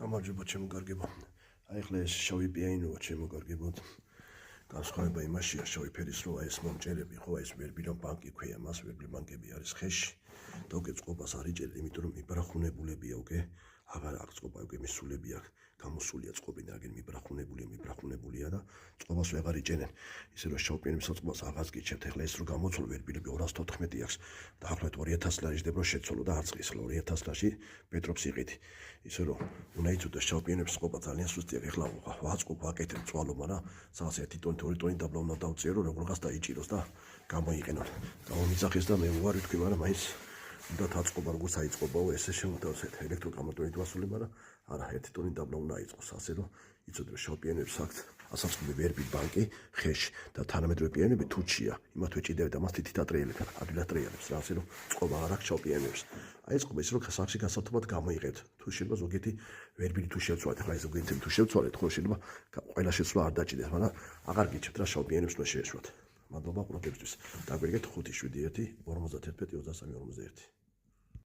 გამარჯობა ჩემო კარგებო. აი ახლა ეს შავი პიანინოა ჩემო კარგებო. განსხვავება იმაშია შავი ფერის რო ეს მომჭერები ხო ეს ვერბილო ბანკი ქვია მას ვერბილო ბანკები არის ხეში. და უკვე წყობას არ იჭერდა, იმიტომ რომ მიბრახუნებულებია უკვე აღარ აქვს წყობა უკვე მისულები აქვს. გამოსულია წყობი და აგენ მიბრახუნებულია და წყობას ვეღარ იჭერენ. ისე რომ შავ პიანინებს წყობას აღარ გიჩებთ. ახლა ეს რო გამოცულ ვერბილები 214 აქვს. დაახლოებით 2000 ლარი ჯდება რომ შეცვალო და არც ის 2000 ლარში პეტრობს იყიდი. ისე რომ უნდა იცოდე შავ პიანინებს წყობა ძალიან სუსტია. ახლა ვაწყობ ვაკეთებ წვალო, მაგრამ სადაც 1 ტონი 2 ტონი დაბლა უნდა დავწირო, როგორღაც დაიჭიროს და გამოიყენოთ. გამომიძახეს და მე უარი თქვი, მაგრამ მაინც უნდა დაწყობა როგორც აიწყობაო, ესე შემოთავსეთ ელექტროკამოტორი დვასული, მაგრამ არა 1 ტონი დაბლა უნდა აიწყოს, ასე რომ იცოდე რომ შავ პიანინებს აქვთ ასამწყობი ვერბილ ბანკი ხეში და თანამედროვე პიანინები თუჩია, იმათ ვეჭიდებით და მას თითით ატრიალებ, ადვილად ატრიალებს რა, ასე რომ წყობა არ აქვს შავ პიანინებს. აი წყობა ის რომ სახში გასართობად გამოიყენთ. თუ შეიძლება ზოგიერთი ვერბილი თუ შევცვალეთ, ახლა ეს ზოგიერთი თუ შევცვალეთ, ხო შეიძლება ყველა შეცვლა არ დაჭირდეს, მაგრამ აღარ გიჩვენთ რა შავ პიანინებს უნდა შეეშვათ. მადლობა ყურადღებისთვის. დაგვირიგეთ 571 51 23 41.